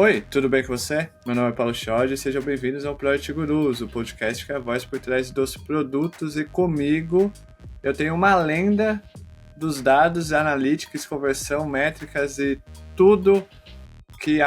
Oi, tudo bem com você? Meu nome é Paulo Chod e sejam bem-vindos ao Product Gurus, o podcast que é a voz por trás dos produtos, e comigo eu tenho uma lenda dos dados, analytics, conversão, métricas e tudo que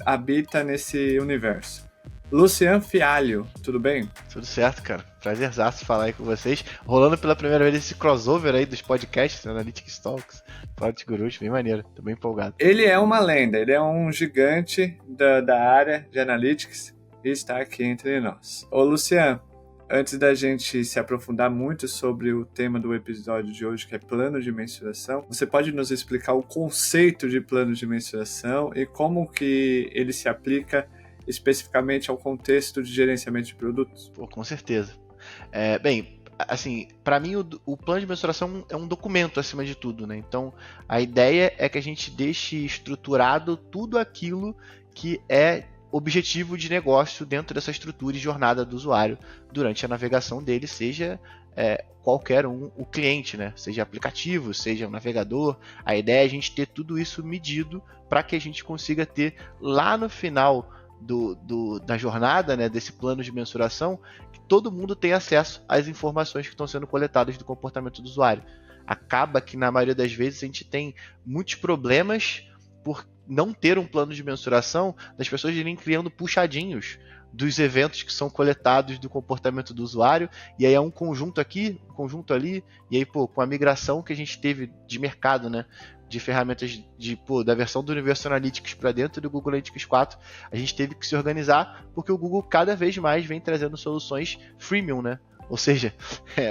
habita nesse universo. Lucian Fialho, tudo bem? Tudo certo, cara. Prazerzaço falar aí com vocês. Rolando pela primeira vez esse crossover aí dos podcasts, Analytics Talks, Product Gurus, bem maneiro. Tô bem empolgado. Ele é uma lenda, ele é um gigante da área de analytics e está aqui entre nós. Ô Lucian, antes da gente se aprofundar muito sobre o tema do episódio de hoje, que é plano de mensuração, você pode nos explicar o conceito de plano de mensuração e como que ele se aplica especificamente ao contexto de gerenciamento de produtos? Pô, com certeza. Bem, assim, para mim o plano de mensuração é um documento acima de tudo, né? Então, a ideia é que a gente deixe estruturado tudo aquilo que é objetivo de negócio dentro dessa estrutura e jornada do usuário durante a navegação dele, seja qualquer o cliente, né? Seja aplicativo, seja um navegador. A ideia é a gente ter tudo isso medido para que a gente consiga ter lá no final da jornada, né, desse plano de mensuração, que todo mundo tem acesso às informações que estão sendo coletadas do comportamento do usuário. Acaba que na maioria das vezes a gente tem muitos problemas por não ter um plano de mensuração, das pessoas irem criando puxadinhos dos eventos que são coletados do comportamento do usuário, e aí é um conjunto aqui, um conjunto ali, e aí, com a migração que a gente teve de mercado, né, de ferramentas da versão do Universo Analytics para dentro do Google Analytics 4, a gente teve que se organizar, porque o Google cada vez mais vem trazendo soluções freemium, né? Ou seja,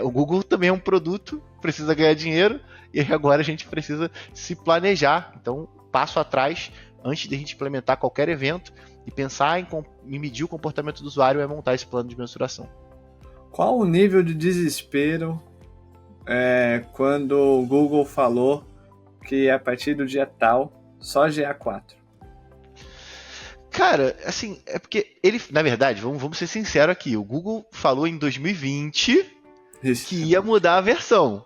o Google também é um produto, precisa ganhar dinheiro, e agora a gente precisa se planejar. Então, passo atrás, antes de a gente implementar qualquer evento e pensar em medir o comportamento do usuário, é montar esse plano de mensuração. Qual o nível de desespero quando o Google falou que a partir do dia tal, só GA4? Cara, assim, é porque ele, na verdade, vamos ser sinceros aqui, o Google falou em 2020 que ia mudar a versão.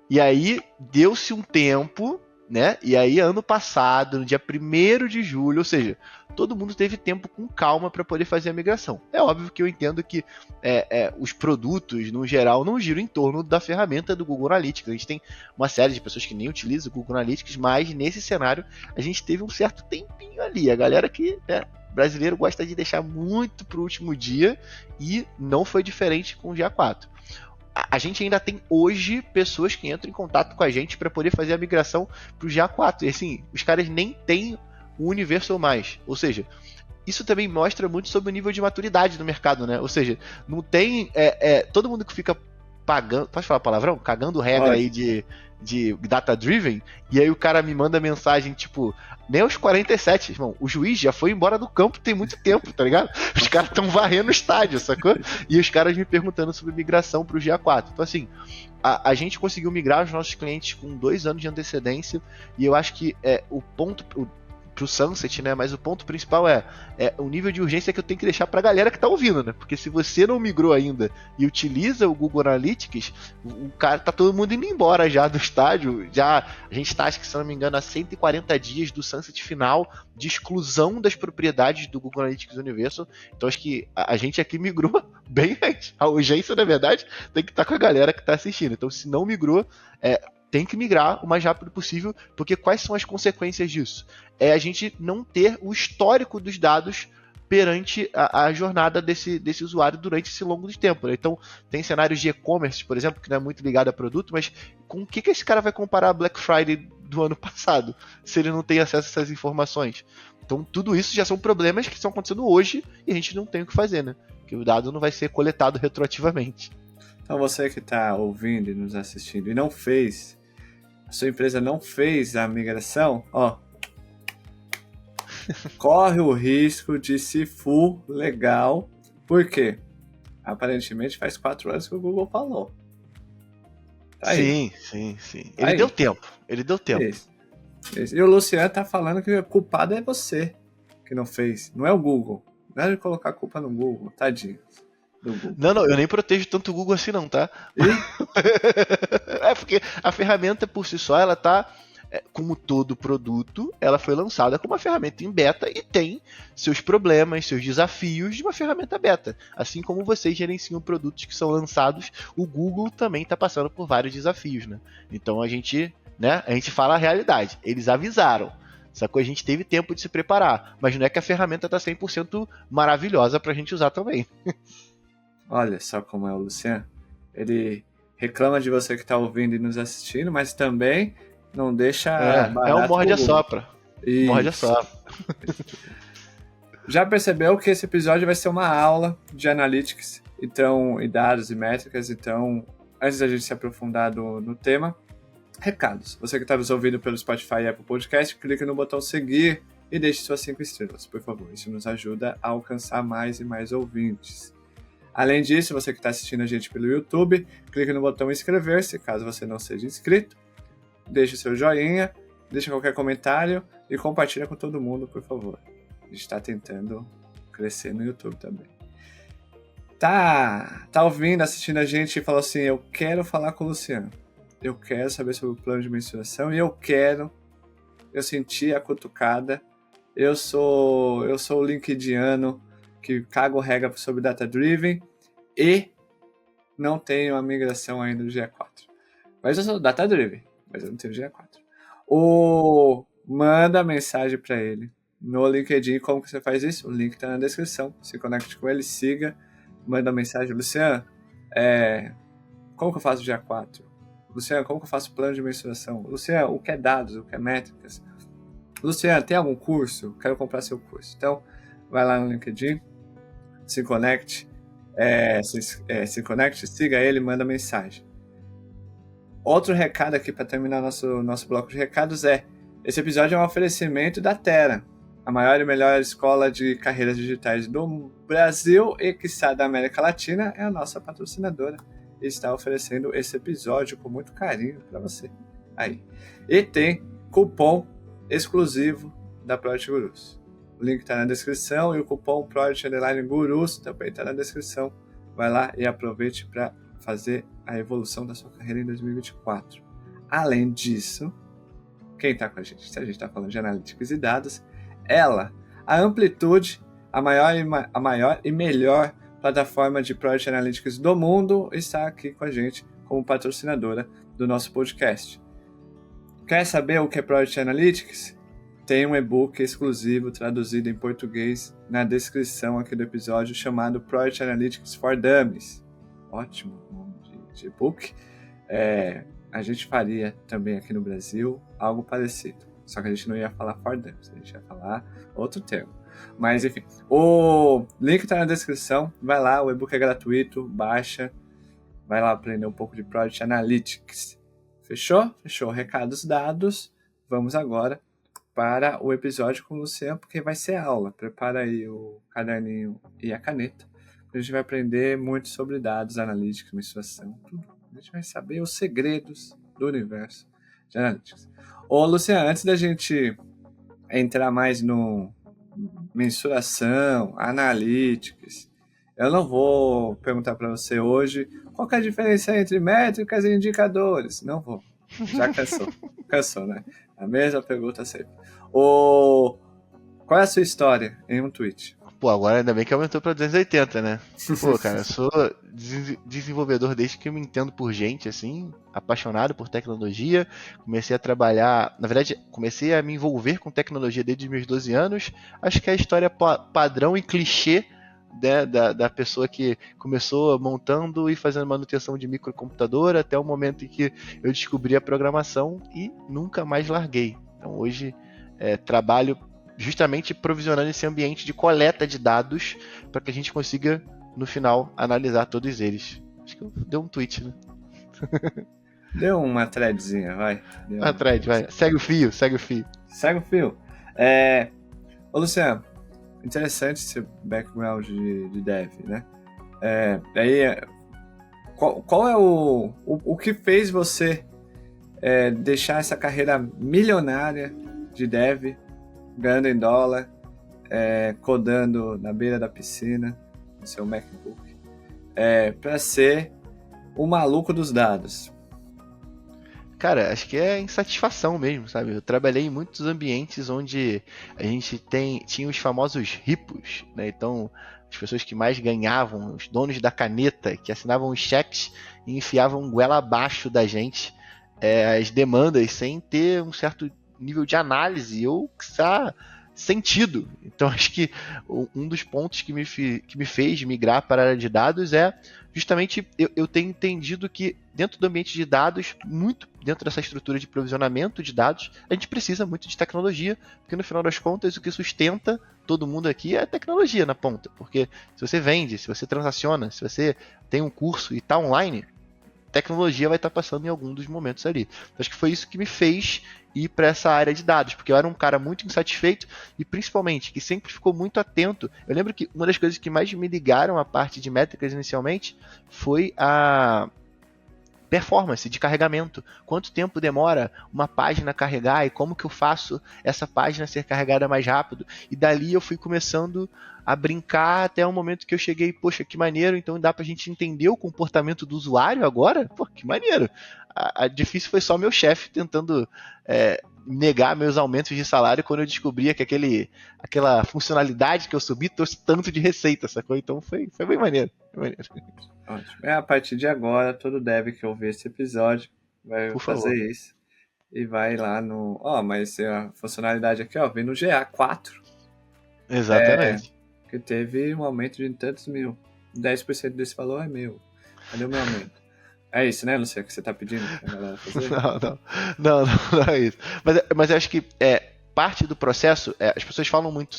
E aí, deu-se um tempo, né? E aí, ano passado, no dia 1º de julho, ou seja, todo mundo teve tempo com calma para poder fazer a migração. É óbvio que eu entendo que os produtos, no geral, não giram em torno da ferramenta do Google Analytics. A gente tem uma série de pessoas que nem utilizam o Google Analytics, mas nesse cenário a gente teve um certo tempinho ali. A galera que, brasileiro, gosta de deixar muito para o último dia, e não foi diferente com o GA4. A gente ainda tem hoje pessoas que entram em contato com a gente para poder fazer a migração para o GA4. E assim, os caras nem têm o Universal mais. Ou seja, isso também mostra muito sobre o nível de maturidade do mercado, né? Ou seja, não tem todo mundo que fica pagando, pode falar palavrão? Cagando regra aí de data-driven, e aí o cara me manda mensagem tipo, nem aos 47, irmão, o juiz já foi embora do campo tem muito tempo, tá ligado? Os caras estão varrendo o estádio, sacou? E os caras me perguntando sobre migração pro GA4. Então assim, a gente conseguiu migrar os nossos clientes com 2 anos de antecedência, e eu acho que o ponto pro Sunset, né? Mas o ponto principal é o nível de urgência que eu tenho que deixar pra galera que tá ouvindo, né? Porque se você não migrou ainda e utiliza o Google Analytics, o cara tá todo mundo indo embora já do estádio. Já a gente tá, acho que se não me engano, há 140 dias do Sunset final de exclusão das propriedades do Google Analytics Universal. Então acho que a gente aqui migrou bem antes. A urgência, na verdade, tem que estar com a galera que tá assistindo. Então, se não migrou, tem que migrar o mais rápido possível, porque quais são as consequências disso? É a gente não ter o histórico dos dados perante a jornada desse usuário durante esse longo de tempo, né? Então, tem cenários de e-commerce, por exemplo, que não é muito ligado a produto, mas com o que esse cara vai comparar a Black Friday do ano passado, se ele não tem acesso a essas informações? Então, tudo isso já são problemas que estão acontecendo hoje e a gente não tem o que fazer, né? Porque o dado não vai ser coletado retroativamente. Então, você que está ouvindo e nos assistindo e não fez, a sua empresa não fez a migração, corre o risco de se full legal. Por quê? Aparentemente faz 4 anos que o Google falou. Tá aí. Sim. Ele deu tempo. Isso. E o Luciano tá falando que o culpado é você que não fez, não é o Google. Não é de colocar a culpa no Google, tadinho. Não, eu nem protejo tanto o Google assim não, tá? Porque a ferramenta por si só, ela tá como todo produto, ela foi lançada como uma ferramenta em beta e tem seus problemas, seus desafios de uma ferramenta beta. Assim como vocês gerenciam produtos que são lançados, o Google também está passando por vários desafios, né? Então a gente fala a realidade. Eles avisaram. Só que a gente teve tempo de se preparar. Mas não é que a ferramenta está 100% maravilhosa para a gente usar também. Olha só como é o Luciano. Ele reclama de você que está ouvindo e nos assistindo, mas também não deixa É um morde-a-sopra. Morde-a-sopra. Já percebeu que esse episódio vai ser uma aula de analytics então, e dados e métricas. Então, antes da gente se aprofundar no tema, recados. Você que está nos ouvindo pelo Spotify e Apple Podcast, clique no botão seguir e deixe suas 5 estrelas, por favor. Isso nos ajuda a alcançar mais e mais ouvintes. Além disso, você que está assistindo a gente pelo YouTube, clique no botão inscrever-se, caso você não seja inscrito. Deixe o seu joinha, deixe qualquer comentário e compartilha com todo mundo, por favor. A gente está tentando crescer no YouTube também. Tá ouvindo, assistindo a gente e falou assim, eu quero falar com o Luciano. Eu quero saber sobre o plano de mensuração e eu senti a cutucada. Eu sou o LinkedIniano que cago regra sobre Data Driven e não tenho a migração ainda do GA4. Mas eu sou Data Driven, mas eu não tenho GA4. Manda mensagem para ele no LinkedIn. Como que você faz isso? O link está na descrição. Se conecte com ele, siga, manda mensagem. Luciano, como que eu faço o GA4? Luciano, como que eu faço plano de mensuração? Luciano, o que é dados, o que é métricas? Luciano, tem algum curso? Quero comprar seu curso. Então, vai lá no LinkedIn, se conecte, siga ele, manda mensagem. Outro recado aqui para terminar nosso bloco de recados esse episódio é um oferecimento da Terra, a maior e melhor escola de carreiras digitais do Brasil e quiçá da América Latina, é a nossa patrocinadora. Está oferecendo esse episódio com muito carinho para você. Aí. E tem cupom exclusivo da Project Gurus. O link está na descrição e o cupom Project_Gurus também está na descrição. Vai lá e aproveite para fazer a evolução da sua carreira em 2024. Além disso, quem está com a gente? Se a gente está falando de analytics e dados, a Amplitude, a maior e melhor plataforma de Project Analytics do mundo, está aqui com a gente como patrocinadora do nosso podcast. Quer saber o que é Project Analytics? Tem um e-book exclusivo traduzido em português na descrição aqui do episódio chamado Project Analytics for Dummies. Ótimo nome de e-book. A gente faria também aqui no Brasil algo parecido. Só que a gente não ia falar for dummies, a gente ia falar outro termo. Mas enfim, o link está na descrição, vai lá, o e-book é gratuito, baixa, vai lá aprender um pouco de Project Analytics. Fechou? Fechou. Recados dados, vamos agora para o episódio com o Luciano, porque vai ser aula. Prepara aí o caderninho e a caneta, a gente vai aprender muito sobre dados, analytics, mensuração, tudo. A gente vai saber os segredos do universo de analytics. Ô Luciano, antes da gente entrar mais no mensuração, analytics, eu não vou perguntar para você hoje qual que é a diferença entre métricas e indicadores. Não vou. Já cansou. Cansou, né? A mesma pergunta sempre. Qual é a sua história em um tweet? Pô, agora ainda bem que aumentou pra 280, né? Pô, cara, eu sou desenvolvedor desde que eu me entendo por gente, assim, apaixonado por tecnologia. Comecei a trabalhar, na verdade, comecei a me envolver com tecnologia desde os meus 12 anos. Acho que é a história padrão e clichê, né, da pessoa que começou montando e fazendo manutenção de microcomputador até o momento em que eu descobri a programação e nunca mais larguei. Então hoje trabalho justamente provisionando esse ambiente de coleta de dados para que a gente consiga, no final, analisar todos eles. Acho que deu um tweet, né? Deu uma threadzinha, vai. Uma thread, vai. Segue o fio. Segue o fio. Ô Luciano, interessante esse background de dev, né? Qual é o que fez você deixar essa carreira milionária de dev, ganhando em dólar, codando na beira da piscina, no seu MacBook, para ser o maluco dos dados? Cara, acho que é insatisfação mesmo, sabe? Eu trabalhei em muitos ambientes onde a gente tinha os famosos ripos, né? Então, as pessoas que mais ganhavam, os donos da caneta, que assinavam os cheques e enfiavam goela abaixo da gente as demandas sem ter um certo nível de análise ou sentido. Então, acho que um dos pontos que me fez migrar para a área de dados é justamente eu tenho entendido que dentro do ambiente de dados, muito dentro dessa estrutura de provisionamento de dados, a gente precisa muito de tecnologia, porque no final das contas o que sustenta todo mundo aqui é a tecnologia na ponta. Porque se você vende, se você transaciona, se você tem um curso e está online, tecnologia vai estar passando em algum dos momentos ali. Então, acho que foi isso que me fez ir para essa área de dados, porque eu era um cara muito insatisfeito e principalmente que sempre ficou muito atento. Eu lembro que uma das coisas que mais me ligaram à parte de métricas inicialmente foi a performance de carregamento. Quanto tempo demora uma página a carregar e como que eu faço essa página ser carregada mais rápido. E dali eu fui começando a brincar até o momento que eu cheguei, poxa, que maneiro, então dá pra gente entender o comportamento do usuário agora? Pô, que maneiro. A difícil foi só meu chefe tentando negar meus aumentos de salário quando eu descobria que aquela funcionalidade que eu subi trouxe tanto de receita, sacou? Então foi bem maneiro. Foi maneiro. Ótimo. A partir de agora, todo dev que ouvir esse episódio vai Por fazer favor. isso. E vai lá no. Mas a funcionalidade aqui, vem no GA4, Exatamente. que teve um aumento de tantos mil. 10% desse valor é meu. Cadê o meu aumento? É isso, né, Luciano, que você tá pedindo pra galera fazer? Não é isso. Mas eu acho que parte do processo, as pessoas falam muito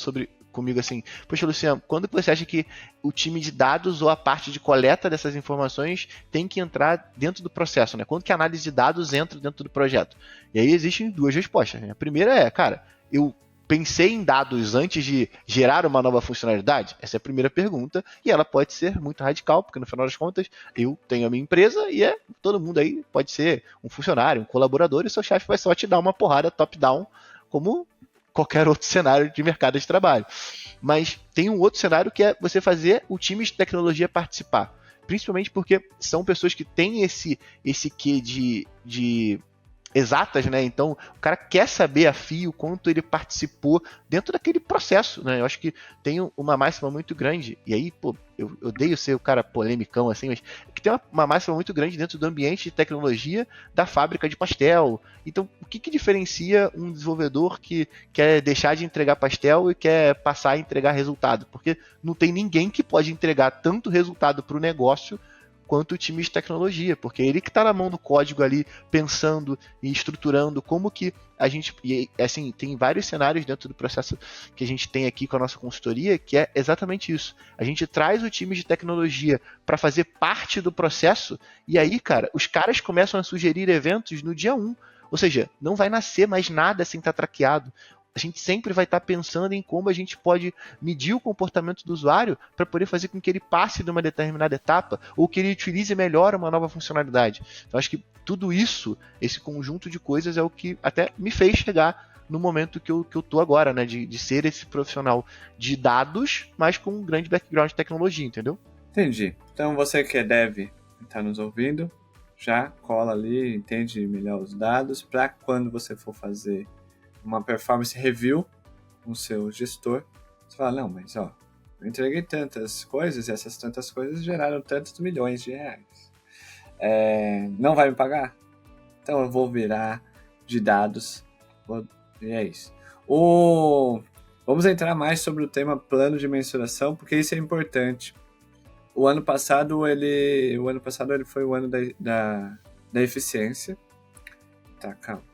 comigo assim, poxa, Luciano, quando que você acha que o time de dados ou a parte de coleta dessas informações tem que entrar dentro do processo, né? Quando que a análise de dados entra dentro do projeto? E aí existem duas respostas, né? A primeira cara, eu pensei em dados antes de gerar uma nova funcionalidade? Essa é a primeira pergunta, e ela pode ser muito radical, porque no final das contas eu tenho a minha empresa e todo mundo aí pode ser um funcionário, um colaborador, e seu chefe vai só te dar uma porrada top-down, como qualquer outro cenário de mercado de trabalho. Mas tem um outro cenário que é você fazer o time de tecnologia participar. Principalmente porque são pessoas que têm esse quê de exatas, né? Então o cara quer saber a fio quanto ele participou dentro daquele processo, né? Eu acho que tem uma máxima muito grande, e aí, pô, eu odeio ser o cara polemicão assim, mas que tem uma máxima muito grande dentro do ambiente de tecnologia da fábrica de pastel. Então, o que diferencia um desenvolvedor que quer deixar de entregar pastel e quer passar a entregar resultado? Porque não tem ninguém que pode entregar tanto resultado para o negócio quanto o time de tecnologia, porque ele que está na mão do código ali, pensando e estruturando como que a gente, e assim, tem vários cenários dentro do processo que a gente tem aqui com a nossa consultoria, que é exatamente isso. A gente traz o time de tecnologia para fazer parte do processo, e aí, cara, os caras começam a sugerir eventos no dia 1. Ou seja, não vai nascer mais nada sem estar traqueado. A gente sempre vai estar pensando em como a gente pode medir o comportamento do usuário para poder fazer com que ele passe de uma determinada etapa ou que ele utilize melhor uma nova funcionalidade. Então, acho que tudo isso, esse conjunto de coisas é o que até me fez chegar no momento que eu tô agora, né? De ser esse profissional de dados, mas com um grande background de tecnologia, entendeu? Entendi. Então você que é dev e está nos ouvindo, já cola ali, entende melhor os dados, para quando você for fazer uma performance review com o seu gestor, você fala, não, mas eu entreguei tantas coisas e essas tantas coisas geraram tantos milhões de reais. Não vai me pagar? Então eu vou virar de dados e é isso. Vamos entrar mais sobre o tema plano de mensuração, porque isso é importante. O ano passado ele foi o ano da eficiência. Tá, calma.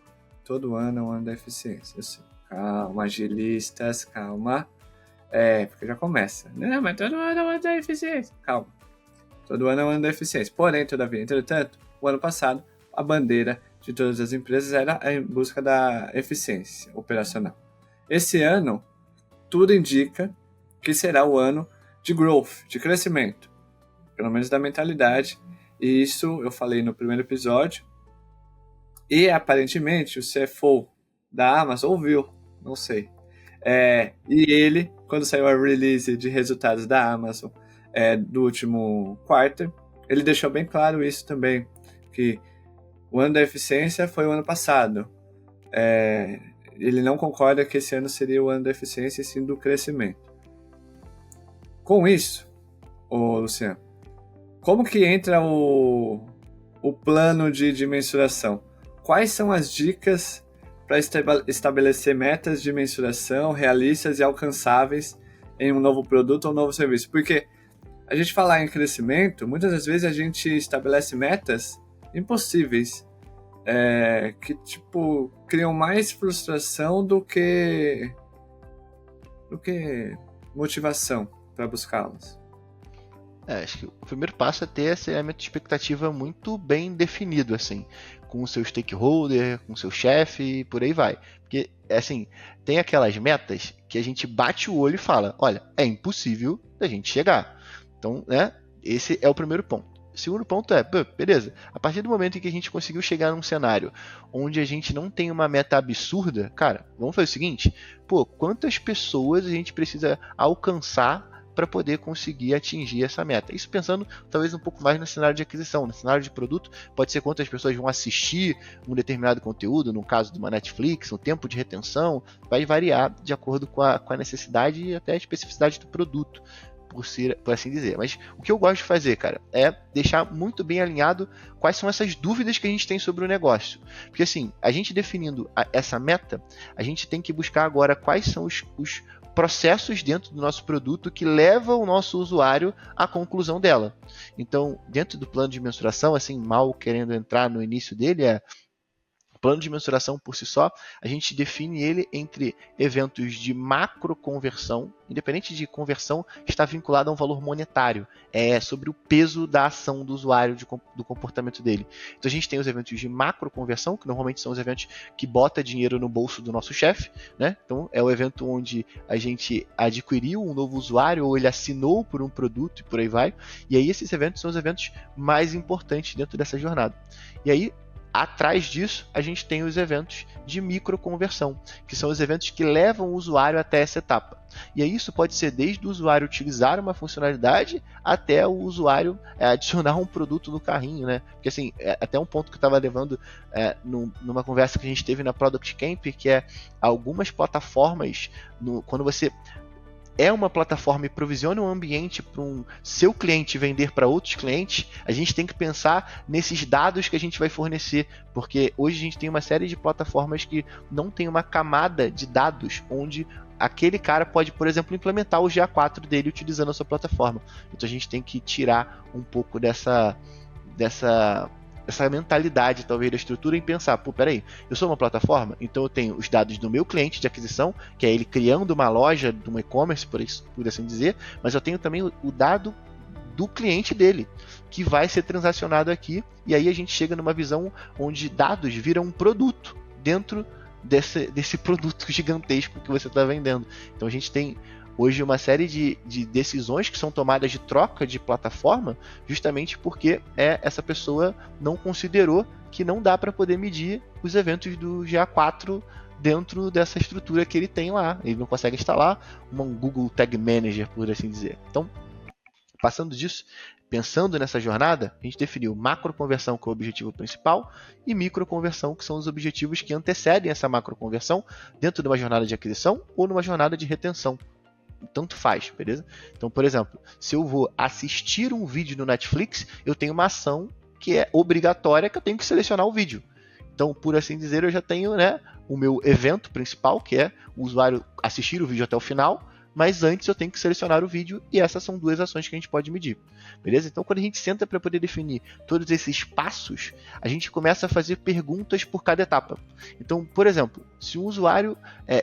Todo ano é o ano da eficiência. Assim. Calma, agilistas, calma. Porque já começa. Não, mas todo ano é o ano da eficiência. Calma. Todo ano é o ano da eficiência. Porém, todavia, entretanto, o ano passado, a bandeira de todas as empresas era em busca da eficiência operacional. Esse ano, tudo indica que será o ano de growth, de crescimento. Pelo menos da mentalidade. E isso eu falei no primeiro episódio. E aparentemente o CFO da Amazon ouviu, não sei. E ele, quando saiu a release de resultados da Amazon do último quarto, ele deixou bem claro isso também, que o ano da eficiência foi o ano passado. Ele não concorda que esse ano seria o ano da eficiência e sim do crescimento. Com isso, Luciano, como que entra o plano de mensuração? Quais são as dicas para estabelecer metas de mensuração realistas e alcançáveis em um novo produto ou um novo serviço? Porque a gente falar em crescimento, muitas das vezes a gente estabelece metas impossíveis, que tipo criam mais frustração do que motivação para buscá-las. Acho que o primeiro passo é ter esse elemento de expectativa muito bem definido, assim, com o seu stakeholder, com o seu chefe e por aí vai. Porque, assim, tem aquelas metas que a gente bate o olho e fala, olha, é impossível da gente chegar. Então, né, esse é o primeiro ponto. O segundo ponto é, beleza, a partir do momento em que a gente conseguiu chegar num cenário onde a gente não tem uma meta absurda, cara, vamos fazer o seguinte, quantas pessoas a gente precisa alcançar para poder conseguir atingir essa meta. Isso pensando talvez um pouco mais no cenário de aquisição. No cenário de produto, pode ser quantas pessoas vão assistir um determinado conteúdo, no caso de uma Netflix, o tempo de retenção, vai variar de acordo com a necessidade e até a especificidade do produto, por assim dizer. Mas o que eu gosto de fazer, cara, é deixar muito bem alinhado quais são essas dúvidas que a gente tem sobre o negócio. Porque assim, a gente definindo essa meta, a gente tem que buscar agora quais são os processos dentro do nosso produto que levam o nosso usuário à conclusão dela. Então, dentro do plano de mensuração, assim, mal querendo entrar no início dele, o plano de mensuração por si só, a gente define ele entre eventos de macro conversão, independente de conversão, está vinculado a um valor monetário, sobre o peso da ação do usuário, do comportamento dele. Então a gente tem os eventos de macro conversão, que normalmente são os eventos que bota dinheiro no bolso do nosso chefe, né? Então é o evento onde a gente adquiriu um novo usuário ou ele assinou por um produto e por aí vai. E aí esses eventos são os eventos mais importantes dentro dessa jornada. E aí, atrás disso, a gente tem os eventos de microconversão, que são os eventos que levam o usuário até essa etapa. E aí isso pode ser desde o usuário utilizar uma funcionalidade até o usuário adicionar um produto no carrinho, né? Porque assim, até um ponto que eu estava levando numa conversa que a gente teve na Product Camp, que é algumas plataformas, quando você uma plataforma e provisiona um ambiente para um seu cliente vender para outros clientes, a gente tem que pensar nesses dados que a gente vai fornecer, porque hoje a gente tem uma série de plataformas que não tem uma camada de dados onde aquele cara pode, por exemplo, implementar o GA4 dele utilizando a sua plataforma. Então a gente tem que tirar um pouco dessa mentalidade, talvez, da estrutura, em pensar, peraí, eu sou uma plataforma, então eu tenho os dados do meu cliente de aquisição, que é ele criando uma loja, de um e-commerce, por assim dizer, mas eu tenho também o dado do cliente dele, que vai ser transacionado aqui, e aí a gente chega numa visão onde dados viram um produto dentro desse produto gigantesco que você está vendendo. Então a gente tem hoje uma série de decisões que são tomadas de troca de plataforma, justamente porque essa pessoa não considerou que não dá para poder medir os eventos do GA4 dentro dessa estrutura que ele tem lá. Ele não consegue instalar um Google Tag Manager, por assim dizer. Então, passando disso, pensando nessa jornada, a gente definiu macroconversão como objetivo principal e microconversão, que são os objetivos que antecedem essa macroconversão dentro de uma jornada de aquisição ou numa jornada de retenção. Tanto faz, beleza? Então, por exemplo, se eu vou assistir um vídeo no Netflix, eu tenho uma ação que é obrigatória, que eu tenho que selecionar o vídeo. Então, por assim dizer, eu já tenho, né, o meu evento principal, que é o usuário assistir o vídeo até o final, mas antes eu tenho que selecionar o vídeo, e essas são duas ações que a gente pode medir, beleza? Então, quando a gente senta para poder definir todos esses passos, a gente começa a fazer perguntas por cada etapa. Então, por exemplo, se um usuário,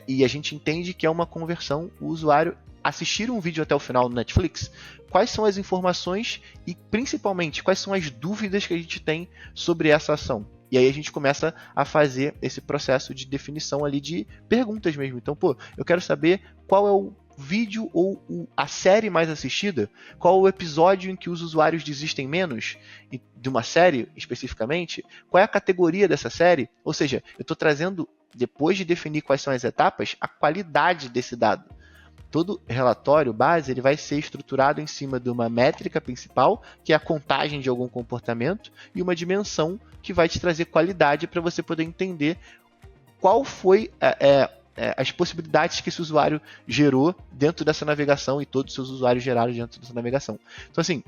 e a gente entende que é uma conversão, o usuário assistir um vídeo até o final no Netflix, quais são as informações e, principalmente, quais são as dúvidas que a gente tem sobre essa ação. E aí a gente começa a fazer esse processo de definição ali de perguntas mesmo. Então, eu quero saber qual é o vídeo ou a série mais assistida, qual o episódio em que os usuários desistem menos de uma série especificamente, qual é a categoria dessa série, ou seja, eu estou trazendo, depois de definir quais são as etapas, a qualidade desse dado. todo relatório base ele vai ser estruturado em cima de uma métrica principal, que é a contagem de algum comportamento, e uma dimensão que vai te trazer qualidade para você poder entender qual foi as possibilidades que esse usuário gerou dentro dessa navegação e todos os seus usuários geraram dentro dessa navegação. Então, assim,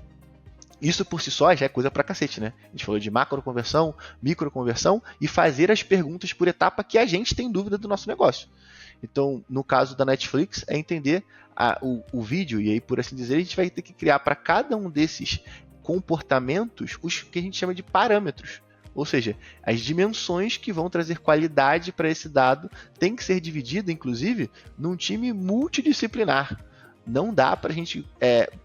isso por si só já é coisa pra cacete, né? A gente falou de macroconversão, microconversão e fazer as perguntas por etapa que a gente tem dúvida do nosso negócio. Então, no caso da Netflix, é entender o vídeo, e aí, por assim dizer, a gente vai ter que criar para cada um desses comportamentos os que a gente chama de parâmetros. Ou seja, as dimensões que vão trazer qualidade para esse dado tem que ser dividida, inclusive, num time multidisciplinar. Não dá para a gente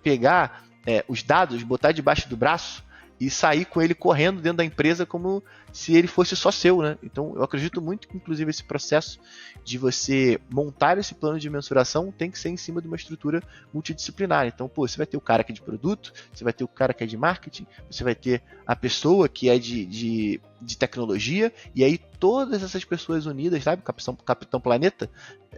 pegar os dados, botar debaixo do braço e sair com ele correndo dentro da empresa como se ele fosse só seu, né? Então, eu acredito muito que, inclusive, esse processo de você montar esse plano de mensuração tem que ser em cima de uma estrutura multidisciplinar. Então, você vai ter o cara que é de produto, você vai ter o cara que é de marketing, você vai ter a pessoa que é de tecnologia, e aí todas essas pessoas unidas, sabe? Capitão Planeta,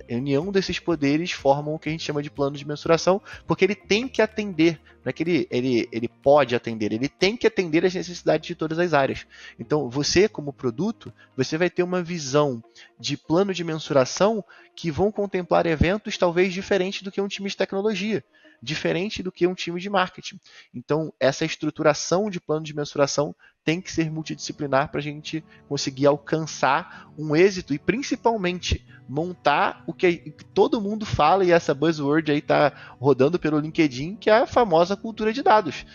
a união desses poderes formam o que a gente chama de plano de mensuração, porque ele tem que atender, não é que ele pode atender, ele tem que atender as necessidades de todas as áreas. Então, você, como produto, você vai ter uma visão de plano de mensuração que vão contemplar eventos talvez diferentes do que um time de tecnologia, diferente do que um time de marketing. Então, essa estruturação de plano de mensuração tem que ser multidisciplinar para a gente conseguir alcançar um êxito e, principalmente, montar o que todo mundo fala, e essa buzzword aí está rodando pelo LinkedIn, que é a famosa cultura de dados.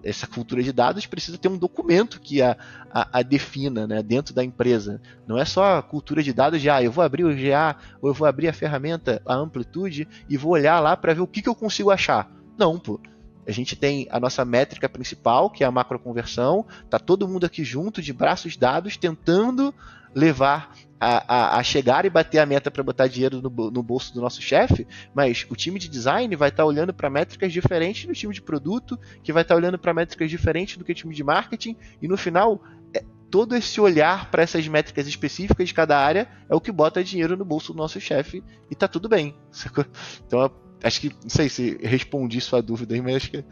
Essa cultura de dados precisa ter um documento que a defina, né, dentro da empresa. Não é só a cultura de dados de eu vou abrir o GA ou eu vou abrir a ferramenta, a amplitude, e vou olhar lá para ver o que eu consigo achar. Não, pô. A gente tem a nossa métrica principal, que é a macroconversão. Tá todo mundo aqui junto, de braços dados, tentando levar a chegar e bater a meta para botar dinheiro no bolso do nosso chefe, mas o time de design vai estar olhando para métricas diferentes do time de produto, que vai estar olhando para métricas diferentes do que o time de marketing, e no final, todo esse olhar para essas métricas específicas de cada área é o que bota dinheiro no bolso do nosso chefe, e tá tudo bem. Então, acho que, não sei se respondi sua dúvida aí, mas acho que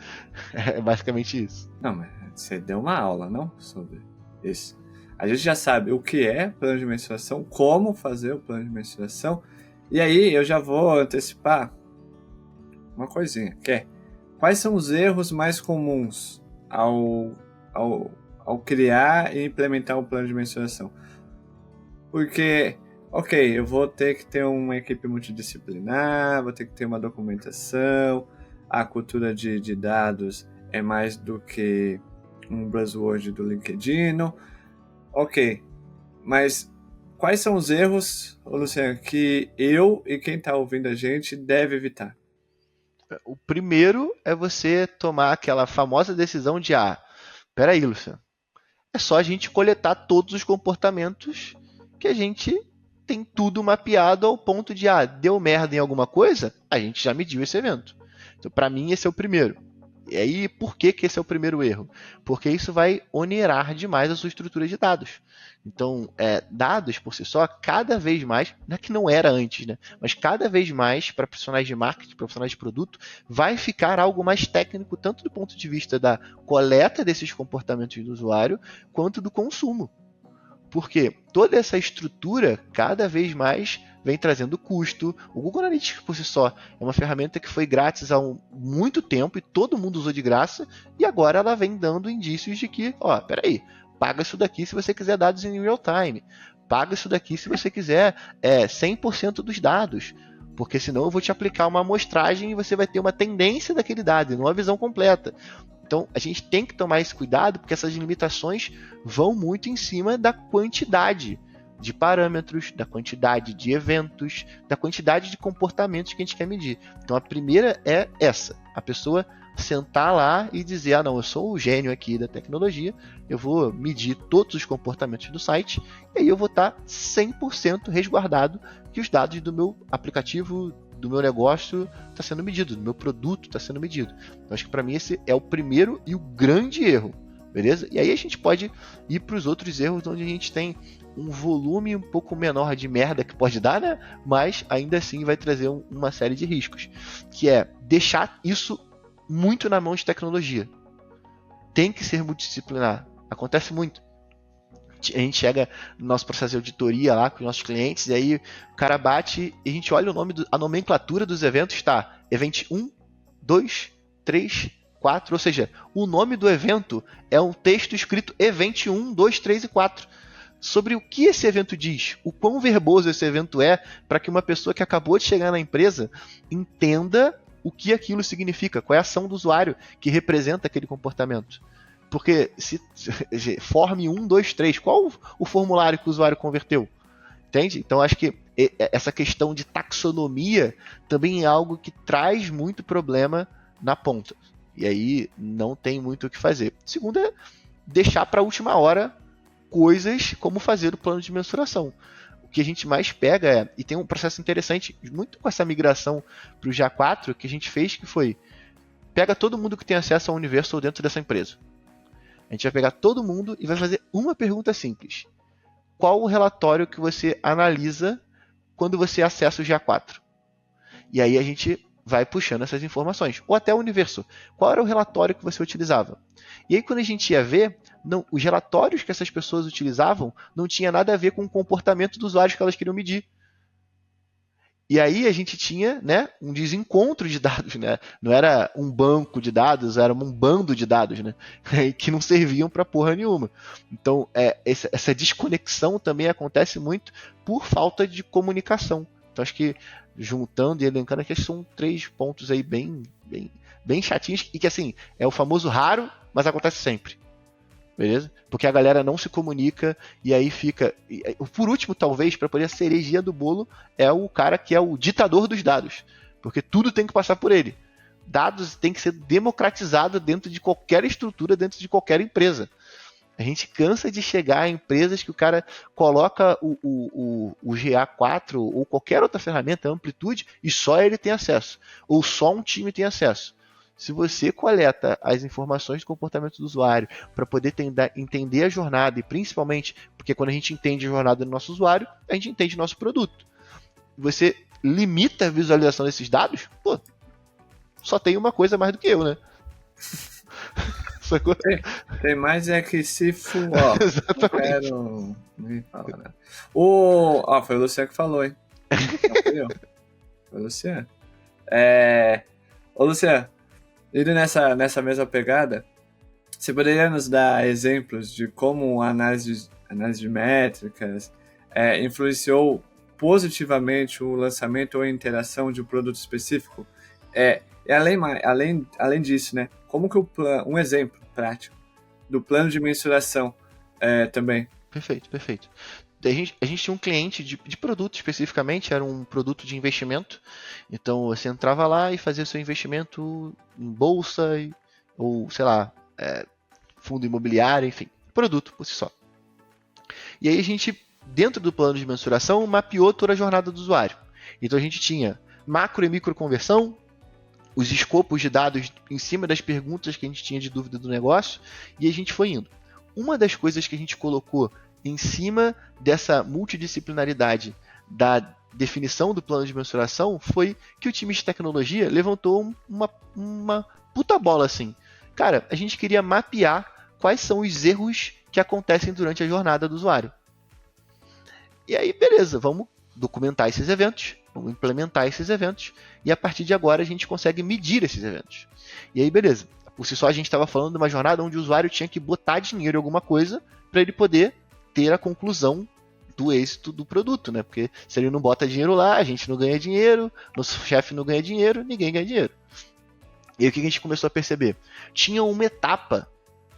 é basicamente isso. Não, mas você deu uma aula, não? Sobre isso. A gente já sabe o que é plano de mensuração, como fazer o plano de mensuração, e aí eu já vou antecipar uma coisinha, que é: quais são os erros mais comuns ao criar e implementar um plano de mensuração? Porque, ok, eu vou ter que ter uma equipe multidisciplinar, vou ter que ter uma documentação, a cultura de dados é mais do que um buzzword do LinkedIn. Ok, mas quais são os erros, Luciano, que eu e quem está ouvindo a gente deve evitar? O primeiro é você tomar aquela famosa decisão de peraí, Luciano, é só a gente coletar todos os comportamentos que a gente tem tudo mapeado ao ponto de, deu merda em alguma coisa, a gente já mediu esse evento. Então, para mim, esse é o primeiro. E aí, por que esse é o primeiro erro? Porque isso vai onerar demais a sua estrutura de dados. Então, dados por si só, cada vez mais, não é que não era antes, né? Mas cada vez mais, para profissionais de marketing, profissionais de produto, vai ficar algo mais técnico, tanto do ponto de vista da coleta desses comportamentos do usuário, quanto do consumo. Porque toda essa estrutura, cada vez mais, vem trazendo custo. O Google Analytics, por si só, é uma ferramenta que foi grátis há muito tempo e todo mundo usou de graça, e agora ela vem dando indícios de que, peraí, paga isso daqui se você quiser dados em real time, paga isso daqui se você quiser 100% dos dados, porque senão eu vou te aplicar uma amostragem e você vai ter uma tendência daquele dado, e não uma visão completa. Então, a gente tem que tomar esse cuidado, porque essas limitações vão muito em cima da quantidade de parâmetros, da quantidade de eventos, da quantidade de comportamentos que a gente quer medir. Então, a primeira é essa: a pessoa sentar lá e dizer, não, eu sou o gênio aqui da tecnologia, eu vou medir todos os comportamentos do site, e aí eu vou estar 100% resguardado que os dados do meu aplicativo, do meu negócio está sendo medido, do meu produto está sendo medido. Então, acho que para mim esse é o primeiro e o grande erro. beleza? E aí a gente pode ir para os outros erros onde a gente tem um volume um pouco menor de merda que pode dar, né? Mas ainda assim vai trazer uma série de riscos, que é deixar isso muito na mão de tecnologia. Tem que ser multidisciplinar. Acontece muito. A gente chega no nosso processo de auditoria lá com os nossos clientes, e aí o cara bate e a gente olha o nome a nomenclatura dos eventos, tá? Event 1, 2, 3, 4, ou seja, o nome do evento é um texto escrito Event 1, 2, 3 e 4. Sobre o que esse evento diz, o quão verboso esse evento é, para que uma pessoa que acabou de chegar na empresa entenda o que aquilo significa, qual é a ação do usuário que representa aquele comportamento. Porque se forme 1, 2, 3, qual o formulário que o usuário converteu? Entende? Então acho que essa questão de taxonomia também é algo que traz muito problema na ponta. E aí não tem muito o que fazer. Segundo é deixar para a última hora coisas como fazer o plano de mensuração. O que a gente mais pega e tem um processo interessante, muito com essa migração para o GA4, que a gente fez, que foi, pega todo mundo que tem acesso ao Universal dentro dessa empresa. A gente vai pegar todo mundo e vai fazer uma pergunta simples. Qual o relatório que você analisa quando você acessa o GA4? E aí a gente vai puxando essas informações. Ou até o Universo. Qual era o relatório que você utilizava? E aí quando a gente ia ver, os relatórios que essas pessoas utilizavam não tinha nada a ver com o comportamento dos usuários que elas queriam medir. E aí a gente tinha, né, um desencontro de dados, né? Não era um banco de dados, era um bando de dados, né? Que não serviam para porra nenhuma. Então essa desconexão também acontece muito por falta de comunicação. Então acho que juntando e elencando aqui, são 3 pontos aí bem chatinhos e que assim, é o famoso raro, mas acontece sempre. Beleza? Porque a galera não se comunica e aí fica... Por último, talvez, para poder a cerejinha do bolo, é o cara que é o ditador dos dados. Porque tudo tem que passar por ele. Dados tem que ser democratizado dentro de qualquer estrutura, dentro de qualquer empresa. A gente cansa de chegar a empresas que o cara coloca o GA4 ou qualquer outra ferramenta, amplitude, e só ele tem acesso. Ou só um time tem acesso. Se você coleta as informações do comportamento do usuário para poder entender a jornada, e principalmente porque quando a gente entende a jornada do nosso usuário, a gente entende o nosso produto. Você limita a visualização desses dados, pô, só tem uma coisa mais do que eu, né? Tem mais é que se for, ó, não quero nem falar nada. Foi o Luciano que falou, hein? Não fui eu. Foi o Luciano. Ô, Luciano, indo nessa mesma pegada, você poderia nos dar exemplos de como a análise de métricas influenciou positivamente o lançamento ou a interação de um produto específico? E além disso, né? Como que um exemplo prático do plano de mensuração também? Perfeito. A gente tinha um cliente de produto especificamente, era um produto de investimento. Então você entrava lá e fazia seu investimento em bolsa ou, sei lá, fundo imobiliário, enfim, produto por si só. E aí a gente, dentro do plano de mensuração, mapeou toda a jornada do usuário. Então a gente tinha macro e micro conversão, os escopos de dados em cima das perguntas que a gente tinha de dúvida do negócio, e a gente foi indo. Uma das coisas que a gente colocou em cima dessa multidisciplinaridade da definição do plano de mensuração foi que o time de tecnologia levantou uma puta bola assim. Cara, a gente queria mapear quais são os erros que acontecem durante a jornada do usuário. E aí, beleza, vamos documentar esses eventos, vamos implementar esses eventos, e a partir de agora a gente consegue medir esses eventos. E aí, beleza. Por si só, a gente estava falando de uma jornada onde o usuário tinha que botar dinheiro em alguma coisa para ele poder ter a conclusão do êxito do produto, né? Porque se ele não bota dinheiro lá, a gente não ganha dinheiro, nosso chefe não ganha dinheiro, ninguém ganha dinheiro. E aí o que a gente começou a perceber? Tinha uma etapa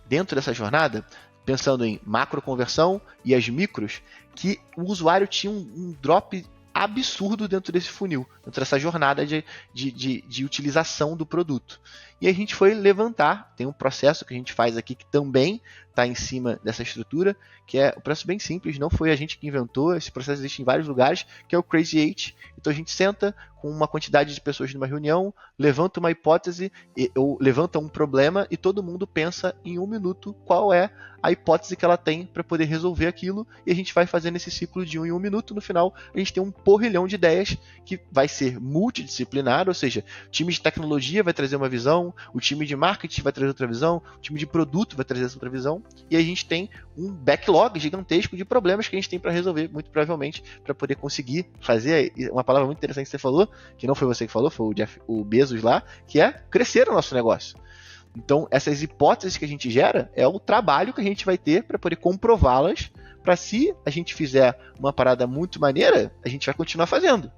dentro dessa jornada, pensando em macro conversão e as micros, que o usuário tinha um drop absurdo dentro desse funil, dentro dessa jornada de utilização do produto. E a gente foi levantar, tem um processo que a gente faz aqui que também está em cima dessa estrutura, que é um processo bem simples, não foi a gente que inventou, esse processo existe em vários lugares, que é o Crazy Eight. Então a gente senta com uma quantidade de pessoas numa reunião, levanta uma hipótese, ou levanta um problema e todo mundo pensa em 1 minuto qual é a hipótese que ela tem para poder resolver aquilo, e a gente vai fazendo esse ciclo de 1 em 1 minuto. No final a gente tem um porrilhão de ideias que vai ser multidisciplinar, ou seja, o time de tecnologia vai trazer uma visão, o time de marketing vai trazer outra visão, o time de produto vai trazer outra visão, e a gente tem um backlog gigantesco de problemas que a gente tem para resolver, muito provavelmente, para poder conseguir fazer uma palavra muito interessante que você falou, que não foi você que falou, foi o Bezos lá, que é crescer o nosso negócio. Então, essas hipóteses que a gente gera é o trabalho que a gente vai ter para poder comprová-las, para se a gente fizer uma parada muito maneira, a gente vai continuar fazendo.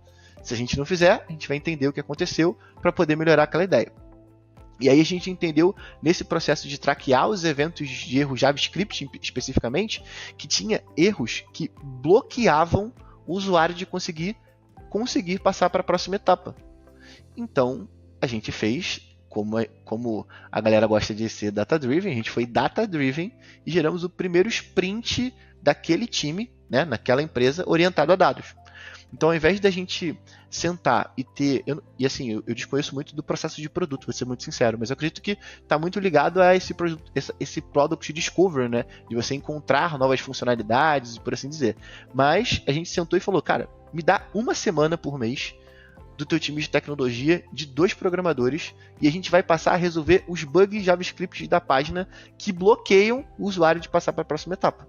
Se a gente não fizer, a gente vai entender o que aconteceu para poder melhorar aquela ideia. E aí a gente entendeu, nesse processo de traquear os eventos de erro JavaScript especificamente, que tinha erros que bloqueavam o usuário de conseguir passar para a próxima etapa. Então, a gente fez, como a galera gosta de ser data-driven, a gente foi data-driven e geramos o primeiro sprint daquele time, né, naquela empresa, orientado a dados. Então, ao invés da gente sentar e ter... eu desconheço muito do processo de produto, vou ser muito sincero, mas eu acredito que está muito ligado a esse Product Discovery, né? De você encontrar novas funcionalidades, por assim dizer. Mas a gente sentou e falou, cara, me dá 1 semana por mês do teu time de tecnologia, de 2 programadores, e a gente vai passar a resolver os bugs JavaScript da página que bloqueiam o usuário de passar para a próxima etapa.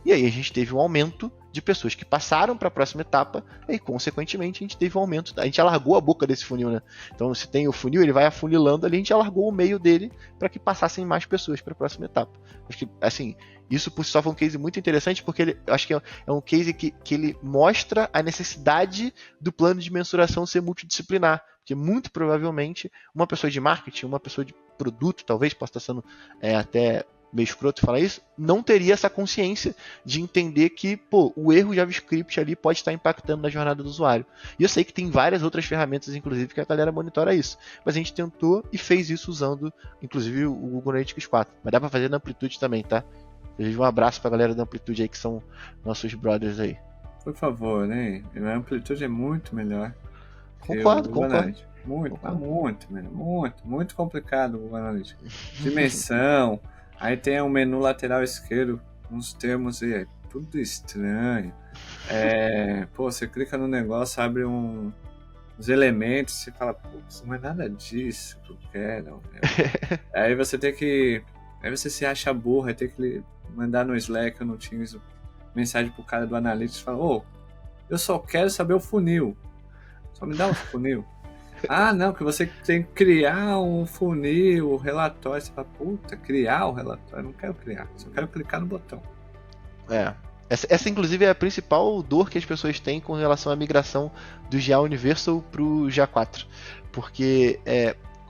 E aí a gente teve um aumento de pessoas que passaram para a próxima etapa, e consequentemente a gente teve um aumento, a gente alargou a boca desse funil, né? Então se tem o funil, ele vai afunilando ali, a gente alargou o meio dele para que passassem mais pessoas para a próxima etapa. Acho que, assim, isso por si só foi um case muito interessante, porque acho que é um case que ele mostra a necessidade do plano de mensuração ser multidisciplinar, porque muito provavelmente uma pessoa de marketing, uma pessoa de produto, talvez, possa estar sendo até meio escroto falar isso, não teria essa consciência de entender que, o erro JavaScript ali pode estar impactando na jornada do usuário. E eu sei que tem várias outras ferramentas, inclusive, que a galera monitora isso. Mas a gente tentou e fez isso usando, inclusive, o Google Analytics 4. Mas dá para fazer na Amplitude também, tá? Um abraço pra galera da Amplitude aí, que são nossos brothers aí. Por favor, né? A Amplitude é muito melhor. Concordo. Muito complicado o Google Analytics. Dimensão... Aí tem um menu lateral esquerdo, uns termos e é tudo estranho. Você clica no negócio, abre uns elementos, você fala, putz, não é nada disso que eu quero. Aí você se acha burro, aí tem que mandar no Slack ou no Teams mensagem pro cara do Analytics e fala, eu só quero saber o funil. Só me dá um funil. Não, que você tem que criar um funil, relatório. Você fala, criar o relatório? Eu não quero criar, só quero clicar no botão. Essa inclusive é a principal dor que as pessoas têm com relação à migração do GA Universal para o GA4. Porque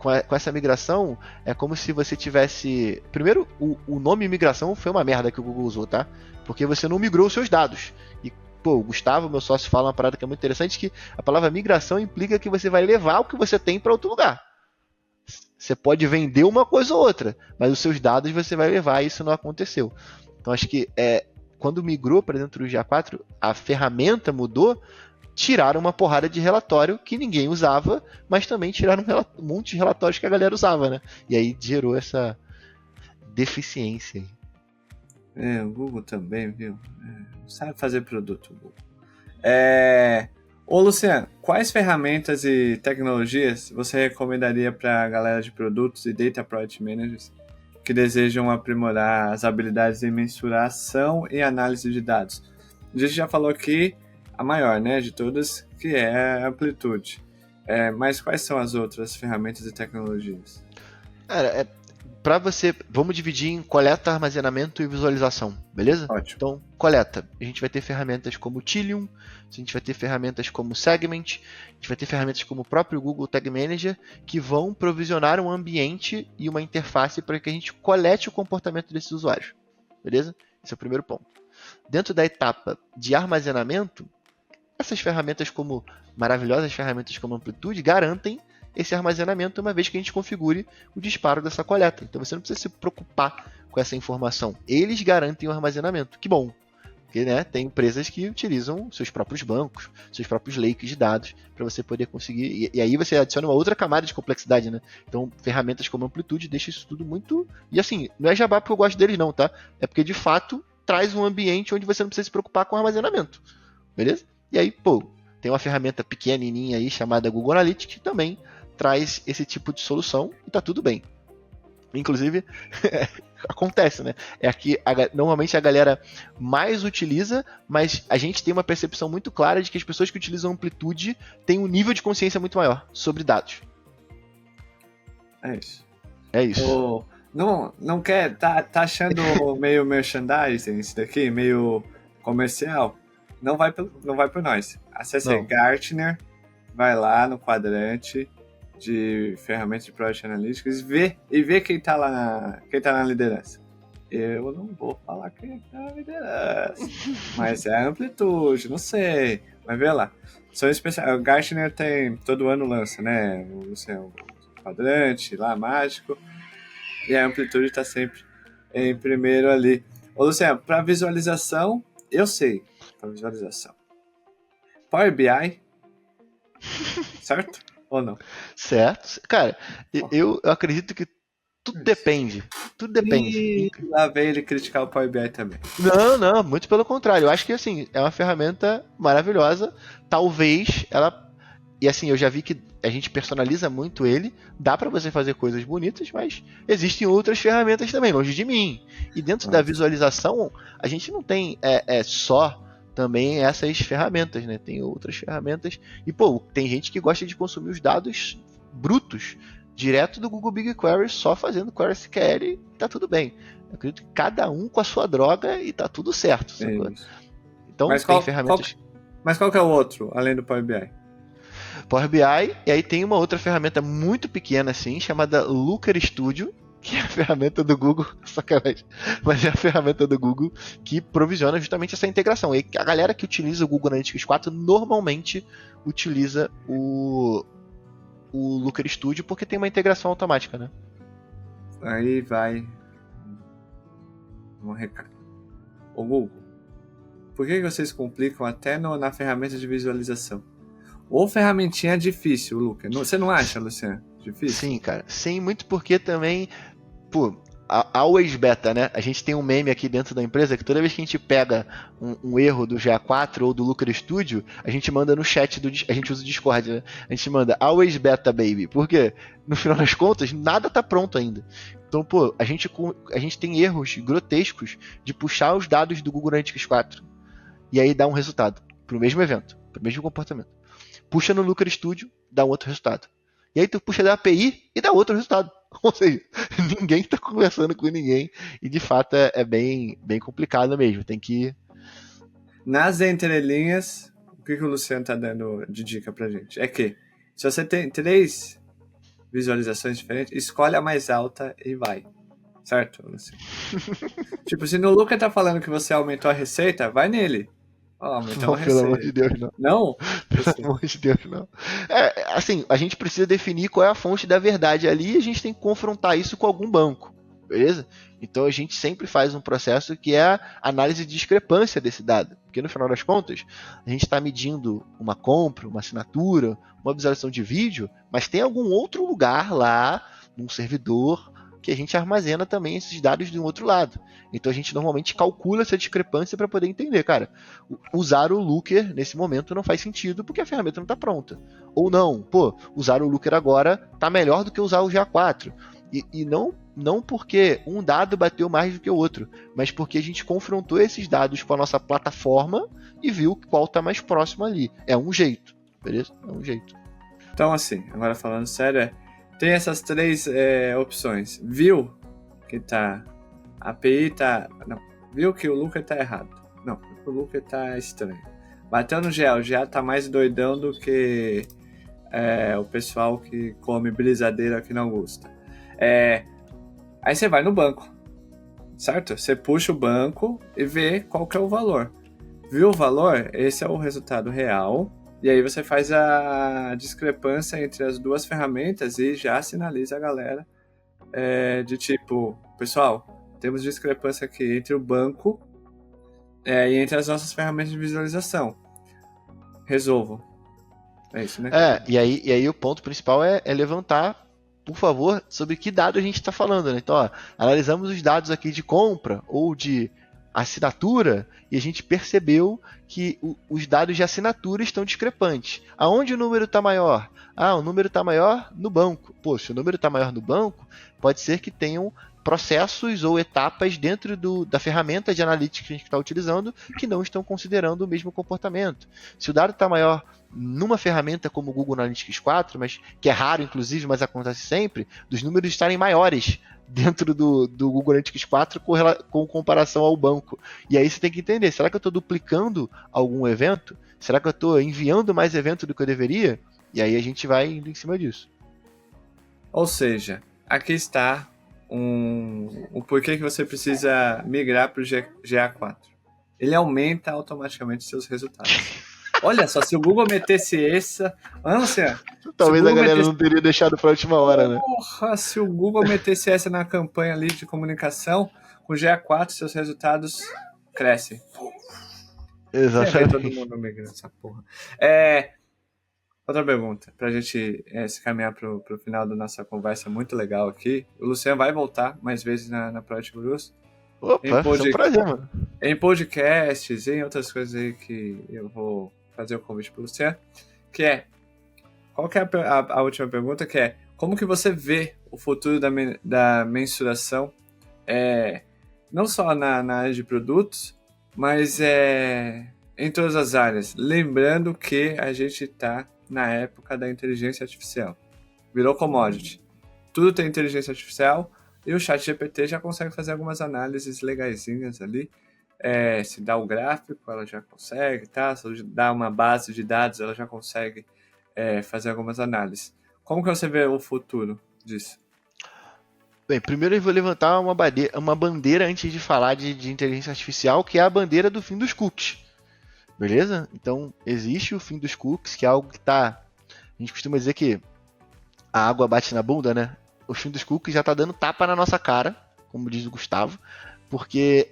com essa migração, é como se você tivesse... Primeiro, o nome migração foi uma merda que o Google usou, tá? Porque você não migrou os seus dados. E o Gustavo, meu sócio, fala uma parada que é muito interessante, que a palavra migração implica que você vai levar o que você tem para outro lugar. Você pode vender uma coisa ou outra, mas os seus dados você vai levar, e isso não aconteceu. Então acho que quando migrou para dentro do GA4, a ferramenta mudou, tiraram uma porrada de relatório que ninguém usava, mas também tiraram um monte de relatórios que a galera usava, né? E aí gerou essa deficiência. O Google também, viu? Não sabe fazer produto, o Google. Luciano, quais ferramentas e tecnologias você recomendaria para a galera de produtos e Data Project Managers que desejam aprimorar as habilidades de mensuração e análise de dados? A gente já falou aqui a maior, né, de todas, que é a Amplitude. Mas quais são as outras ferramentas e tecnologias? Cara, vamos dividir em coleta, armazenamento e visualização, beleza? Ótimo. Então, coleta. A gente vai ter ferramentas como Tilium, a gente vai ter ferramentas como Segment, a gente vai ter ferramentas como o próprio Google Tag Manager, que vão provisionar um ambiente e uma interface para que a gente colete o comportamento desses usuários, beleza? Esse é o primeiro ponto. Dentro da etapa de armazenamento, essas ferramentas maravilhosas ferramentas como Amplitude, garantem esse armazenamento, uma vez que a gente configure o disparo dessa coleta. Então você não precisa se preocupar com essa informação. Eles garantem o armazenamento. Que bom! Porque, né, tem empresas que utilizam seus próprios bancos, seus próprios lakes de dados, para você poder conseguir. E aí você adiciona uma outra camada de complexidade, né? Então, ferramentas como Amplitude deixam isso tudo muito. E assim, não é jabá porque eu gosto deles, não, tá? É porque de fato traz um ambiente onde você não precisa se preocupar com armazenamento. Beleza? E aí, pô, tem uma ferramenta pequenininha aí chamada Google Analytics que também traz esse tipo de solução e tá tudo bem. Inclusive, acontece, né? É aqui, normalmente a galera mais utiliza, mas a gente tem uma percepção muito clara de que as pessoas que utilizam Amplitude têm um nível de consciência muito maior sobre dados. É isso. É isso. Não quer, tá achando meio merchandising isso daqui, meio comercial? Não vai por nós. Acesse aí Gartner, vai lá no quadrante de ferramentas de Project Analytics e vê quem tá lá na liderança. Eu não vou falar quem tá na liderança, mas é a Amplitude, não sei, mas vê lá. São especiais. O Gartner tem, todo ano lança, né? O quadrante lá, mágico, e a Amplitude tá sempre em primeiro ali. Ô, Luciano, para visualização, eu sei, para visualização. Power BI, certo? Ou não? Certo. Cara, eu acredito que tudo depende. Tudo depende. E lá vem ele criticar o Power BI também. Não, muito pelo contrário. Eu acho que assim, é uma ferramenta maravilhosa. Talvez ela. E assim, eu já vi que a gente personaliza muito ele. Dá pra você fazer coisas bonitas, mas existem outras ferramentas também, longe de mim. E dentro da visualização, a gente não tem só também essas ferramentas, né? Tem outras ferramentas. E, pô, tem gente que gosta de consumir os dados brutos direto do Google BigQuery, só fazendo Query SQL e tá tudo bem. Eu acredito que cada um com a sua droga e tá tudo certo. Então, mas tem ferramentas... Mas qual que é o outro, além do Power BI? Power BI, e aí tem uma outra ferramenta muito pequena assim, chamada Looker Studio, que é a ferramenta do Google, sacanagem, mas é a ferramenta do Google que provisiona justamente essa integração. E a galera que utiliza o Google Analytics 4 normalmente utiliza o Looker Studio porque tem uma integração automática, né? Aí vai um recado. Ô Google, por que vocês complicam até na ferramenta de visualização? Ou ferramentinha é difícil, Lucas? Você não acha, Luciano? Difícil? Sim, cara. Sim, muito porque também, pô, always beta, né? A gente tem um meme aqui dentro da empresa que toda vez que a gente pega um erro do GA4 ou do Looker Studio, a gente manda no chat a gente usa o Discord, né? A gente manda always beta, baby. Porque, no final das contas, nada tá pronto ainda. Então, pô, a gente tem erros grotescos de puxar os dados do Google Analytics 4 e aí dar um resultado pro mesmo evento, pro mesmo comportamento. Puxa no Looker Studio, dá um outro resultado. E aí tu puxa da API e dá outro resultado. Ou seja, ninguém está conversando com ninguém. E de fato é bem complicado mesmo. Tem que... Nas entrelinhas, o que o Luciano está dando de dica pra gente? É que se você tem 3 visualizações diferentes, escolhe a mais alta e vai. Certo, Luciano? Tipo, se no Looker tá falando que você aumentou a receita, vai nele. Não, pelo amor de Deus, não. Não? Pelo amor de Deus, não. Assim, a gente precisa definir qual é a fonte da verdade ali e a gente tem que confrontar isso com algum banco, beleza? Então a gente sempre faz um processo que é a análise de discrepância desse dado. Porque no final das contas, a gente está medindo uma compra, uma assinatura, uma visualização de vídeo, mas tem algum outro lugar lá, num servidor, que a gente armazena também esses dados de um outro lado. Então a gente normalmente calcula essa discrepância para poder entender, cara, usar o Looker nesse momento não faz sentido porque a ferramenta não está pronta. Ou não, pô, usar o Looker agora está melhor do que usar o GA4. E não porque um dado bateu mais do que o outro, mas porque a gente confrontou esses dados com a nossa plataforma e viu qual está mais próximo ali. É um jeito, beleza? É um jeito. Então assim, agora falando sério, tem essas 3 opções. Viu que tá... A API tá... Não. Viu que o Looker tá errado. Não, o Looker tá estranho. Bateu no GA. O GA tá mais doidão do que o pessoal que come brisadeiro aqui na Augusta. Aí você vai no banco. Certo? Você puxa o banco e vê qual que é o valor. Viu o valor? Esse é o resultado real. E aí você faz a discrepância entre as duas ferramentas e já sinaliza a galera de tipo, pessoal, temos discrepância aqui entre o banco e entre as nossas ferramentas de visualização. Resolvam. É isso, né? E aí o ponto principal é levantar, por favor, sobre que dado a gente está falando, né? Então, ó, analisamos os dados aqui de compra ou de assinatura e a gente percebeu que os dados de assinatura estão discrepantes. Aonde o número está maior? O número está maior no banco. Pô, se o número está maior no banco, pode ser que tenham processos ou etapas dentro da ferramenta de analytics que a gente está utilizando que não estão considerando o mesmo comportamento. Se o dado está maior numa ferramenta como o Google Analytics 4, mas que é raro inclusive, mas acontece sempre, dos números estarem maiores dentro do Google Analytics 4 com comparação ao banco. E aí você tem que entender, será que eu estou duplicando algum evento? Será que eu estou enviando mais evento do que eu deveria? E aí a gente vai indo em cima disso. Ou seja, aqui está o porquê que você precisa migrar para o GA4. Ele aumenta automaticamente seus resultados. Olha só, se o Google metesse essa... Talvez a galera não teria deixado para a última hora, né? Porra, se o Google metesse essa na campanha ali de comunicação, com o GA4 seus resultados crescem. Exatamente. Todo mundo migrando essa porra. Outra pergunta, pra gente se caminhar pro final da nossa conversa muito legal aqui. O Luciano vai voltar mais vezes na Project Gurus. Opa, é um prazer, mano. Em podcasts, em outras coisas aí que eu vou fazer o convite pro Luciano. Qual que é a última pergunta, que é, como que você vê o futuro da mensuração, não só na área de produtos, mas em todas as áreas? Lembrando que a gente está na época da inteligência artificial. Virou commodity. Tudo tem inteligência artificial e o ChatGPT já consegue fazer algumas análises legaisinhas ali. Se dá o gráfico, ela já consegue, tá? Se dá uma base de dados, ela já consegue fazer algumas análises. Como que você vê o futuro disso? Bem, primeiro eu vou levantar uma bandeira antes de falar de inteligência artificial, que é a bandeira do fim dos cookies. Beleza? Então, existe o fim dos cookies, que é algo que tá... A gente costuma dizer que a água bate na bunda, né? O fim dos cookies já tá dando tapa na nossa cara, como diz o Gustavo, porque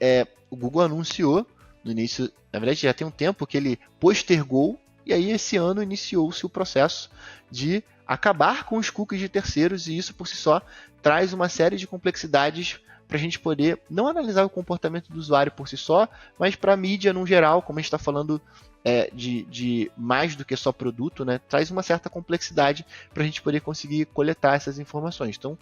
o Google anunciou no início... Na verdade, já tem um tempo que ele postergou, e aí esse ano iniciou-se o processo de acabar com os cookies de terceiros, e isso por si só traz uma série de complexidades para a gente poder não analisar o comportamento do usuário por si só, mas para a mídia no geral, como a gente está falando de mais do que só produto, né, traz uma certa complexidade para a gente poder conseguir coletar essas informações. Então,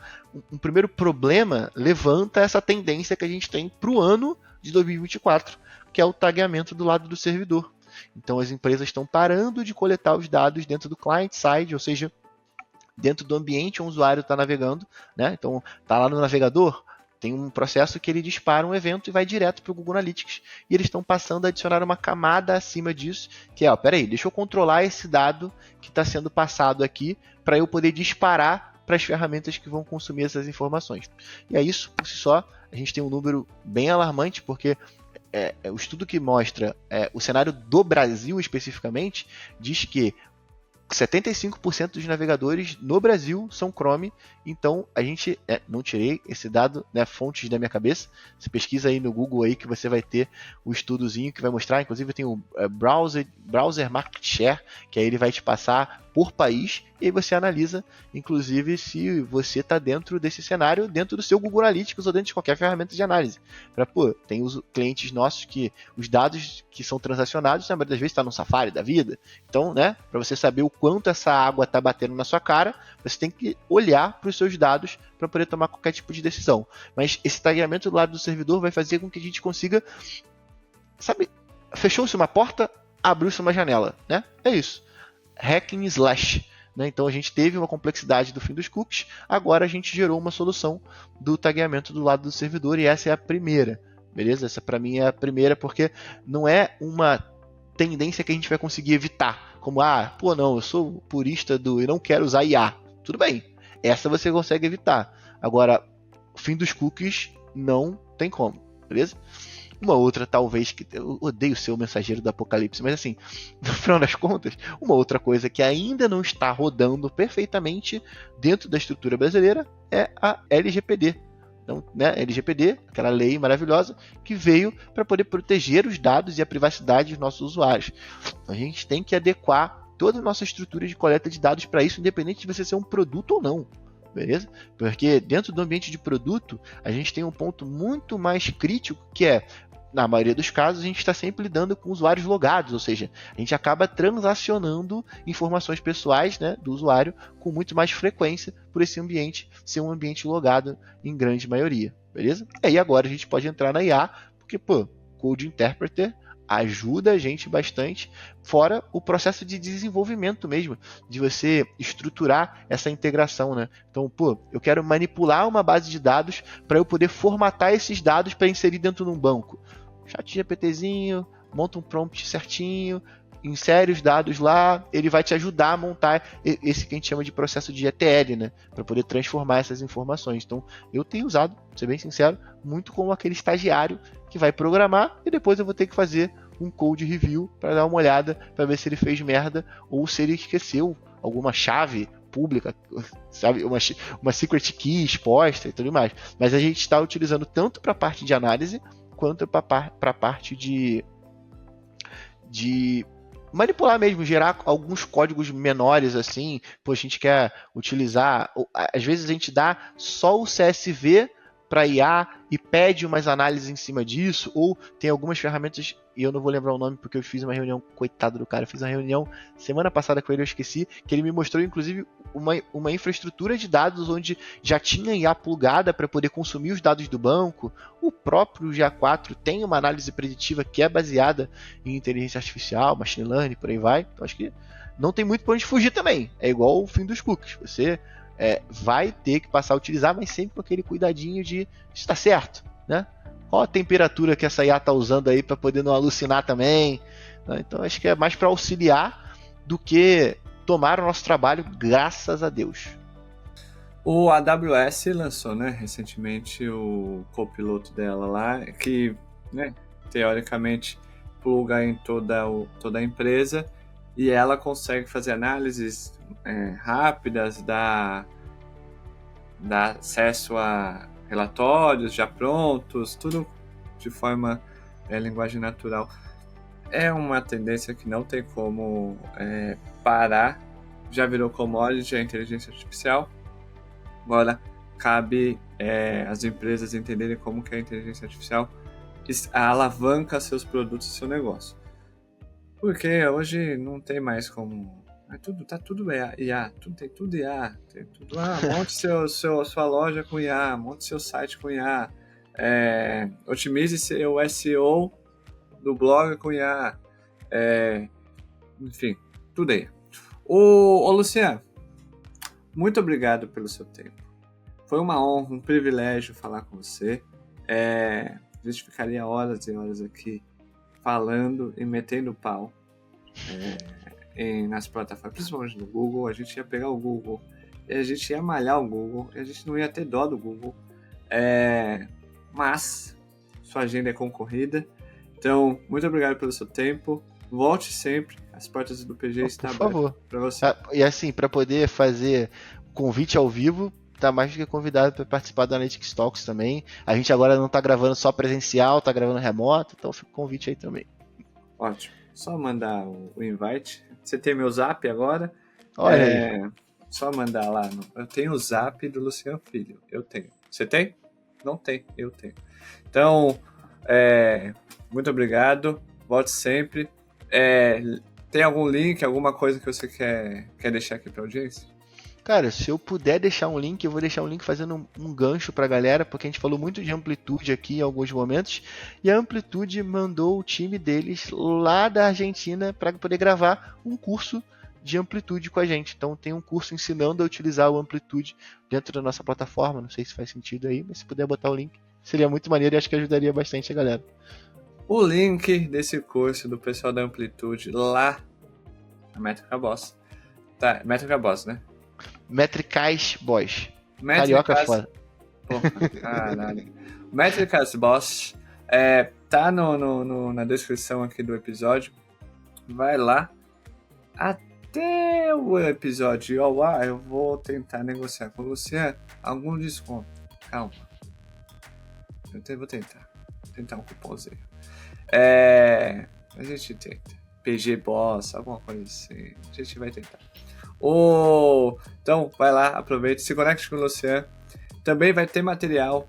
um primeiro problema levanta essa tendência que a gente tem para o ano de 2024, que é o tagueamento do lado do servidor. Então, as empresas estão parando de coletar os dados dentro do client-side, ou seja, dentro do ambiente onde o usuário está navegando, né? Então, está lá no navegador, tem um processo que ele dispara um evento e vai direto para o Google Analytics. E eles estão passando a adicionar uma camada acima disso, que é, peraí, deixa eu controlar esse dado que está sendo passado aqui para eu poder disparar para as ferramentas que vão consumir essas informações. E é isso, por si só, a gente tem um número bem alarmante, porque o estudo que mostra o cenário do Brasil especificamente diz que 75% dos navegadores no Brasil são Chrome, então a gente, não tirei esse dado, né, fontes da minha cabeça, você pesquisa aí no Google aí que você vai ter o estudozinho que vai mostrar, inclusive tem o Browser Market Share, que aí ele vai te passar por país, e aí você analisa, inclusive, se você está dentro desse cenário, dentro do seu Google Analytics ou dentro de qualquer ferramenta de análise. Tem os clientes nossos que os dados que são transacionados, na maioria das vezes está no Safari da vida. Então, né, para você saber o quanto essa água está batendo na sua cara, você tem que olhar para os seus dados para poder tomar qualquer tipo de decisão. Mas esse tagueamento do lado do servidor vai fazer com que a gente consiga, sabe, fechou-se uma porta, abriu-se uma janela, né? É isso. Hacking slash. Né? Então a gente teve uma complexidade do fim dos cookies, agora a gente gerou uma solução do tagueamento do lado do servidor e essa é a primeira. Beleza? Essa para mim é a primeira porque não é uma tendência que a gente vai conseguir evitar. Como, eu sou purista e não quero usar IA. Tudo bem, essa você consegue evitar. Agora, o fim dos cookies não tem como, beleza? Uma outra, talvez, que eu odeio ser o mensageiro do apocalipse, mas assim, no final das contas, uma outra coisa que ainda não está rodando perfeitamente dentro da estrutura brasileira é a LGPD. Então, né, LGPD, aquela lei maravilhosa que veio para poder proteger os dados e a privacidade dos nossos usuários. Então, a gente tem que adequar toda a nossa estrutura de coleta de dados para isso, independente de você ser um produto ou não. Beleza? Porque dentro do ambiente de produto, a gente tem um ponto muito mais crítico, que é, na maioria dos casos, a gente está sempre lidando com usuários logados, ou seja, a gente acaba transacionando informações pessoais, né, do usuário com muito mais frequência por esse ambiente ser um ambiente logado em grande maioria. Beleza? E aí agora a gente pode entrar na IA, porque, Code Interpreter ajuda a gente bastante, fora o processo de desenvolvimento mesmo, de você estruturar essa integração, né? Então, eu quero manipular uma base de dados para eu poder formatar esses dados para inserir dentro de um banco. ChatGPTzinho, monta um prompt certinho, insere os dados lá, ele vai te ajudar a montar esse que a gente chama de processo de ETL, né? Para poder transformar essas informações. Então, eu tenho usado, pra ser bem sincero, muito como aquele estagiário que vai programar e depois eu vou ter que fazer um code review para dar uma olhada para ver se ele fez merda ou se ele esqueceu alguma chave pública, sabe, uma secret key exposta e tudo mais. Mas a gente está utilizando tanto para a parte de análise quanto para a parte de manipular mesmo, gerar alguns códigos menores assim. A gente quer utilizar, às vezes a gente dá só o CSV para IA e pede umas análises em cima disso, ou tem algumas ferramentas, e eu não vou lembrar o nome porque eu fiz uma reunião, coitado do cara, eu fiz uma reunião semana passada com ele, eu esqueci, que ele me mostrou inclusive uma infraestrutura de dados onde já tinha IA plugada para poder consumir os dados do banco. O próprio GA4 tem uma análise preditiva que é baseada em inteligência artificial, machine learning, por aí vai. Então acho que não tem muito para onde fugir também, é igual o fim dos cookies, você vai ter que passar a utilizar, mas sempre com aquele cuidadinho de estar certo, né? Qual a temperatura que essa IA está usando aí para poder não alucinar também, né? Então acho que é mais para auxiliar do que tomar o nosso trabalho, graças a Deus. O AWS lançou, né, recentemente o copiloto dela lá, que, né, teoricamente pluga em toda a empresa e ela consegue fazer análises rápidas, dá acesso a relatórios já prontos, tudo de forma linguagem natural. É uma tendência que não tem como parar, já virou commodity a inteligência artificial. Agora cabe as empresas entenderem como que a inteligência artificial alavanca seus produtos e seu negócio. Porque hoje não tem mais como... Tá tudo IA, tem tudo IA. Tem tudo, monte sua loja com IA, monte seu site com IA, otimize seu SEO do blog com IA, enfim, tudo aí. Ô Luciano, muito obrigado pelo seu tempo. Foi uma honra, um privilégio falar com você. A gente ficaria horas e horas aqui falando e metendo pau nas plataformas, principalmente no Google. A gente ia pegar o Google e a gente ia malhar o Google e a gente não ia ter dó do Google. Mas sua agenda é concorrida. Então, muito obrigado pelo seu tempo. Volte sempre. As portas do PG estão abertas para você. E assim, para poder fazer convite ao vivo, tá mais do que convidado para participar do Analytics Talks também. A gente agora não tá gravando só presencial, tá gravando remoto, então fica o convite aí também. Ótimo. Só mandar o invite. Você tem meu zap agora? Olha aí. Só mandar lá. Eu tenho o zap do Luciano Filho. Eu tenho. Você tem? Não tem. Eu tenho. Então, muito obrigado. Volte sempre. Tem algum link, alguma coisa que você quer deixar aqui para a audiência? Cara, se eu puder deixar um link, eu vou deixar um link fazendo um gancho pra galera, porque a gente falou muito de Amplitude aqui em alguns momentos, e a Amplitude mandou o time deles lá da Argentina para poder gravar um curso de Amplitude com a gente. Então tem um curso ensinando a utilizar o Amplitude dentro da nossa plataforma, não sei se faz sentido aí, mas se puder botar o link, seria muito maneiro e acho que ajudaria bastante a galera. O link desse curso do pessoal da Amplitude lá na Métrica Boss. Tá, Métrica Boss, né? Métricas Boss. Carioca foda. Porra, caralho. Métricas Boss. tá na descrição aqui do episódio. Vai lá. Até o episódio ir ao ar, eu vou tentar negociar com o Luciano algum desconto. Calma. Eu vou tentar um cupomzinho. A gente tenta. PG Boss, alguma coisa assim. A gente vai tentar. Então, vai lá, aproveita, se conecte com o Luciano. Também vai ter material.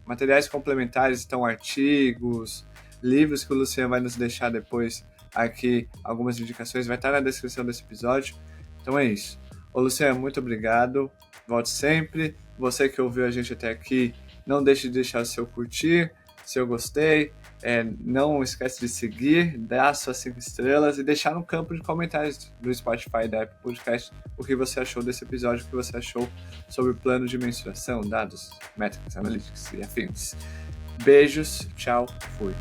Materiais complementares, então artigos, livros que o Luciano vai nos deixar depois aqui, algumas indicações, vai estar na descrição desse episódio. Então é isso. Luciano, muito obrigado. Volte sempre. Você que ouviu a gente até aqui, não deixe de deixar o seu curtir, seu gostei. Não esquece de seguir, dar suas 5 estrelas e deixar no campo de comentários do Spotify e da Apple Podcast o que você achou desse episódio, o que você achou sobre o plano de mensuração, dados, métricas, analytics e afins. Beijos, tchau, fui.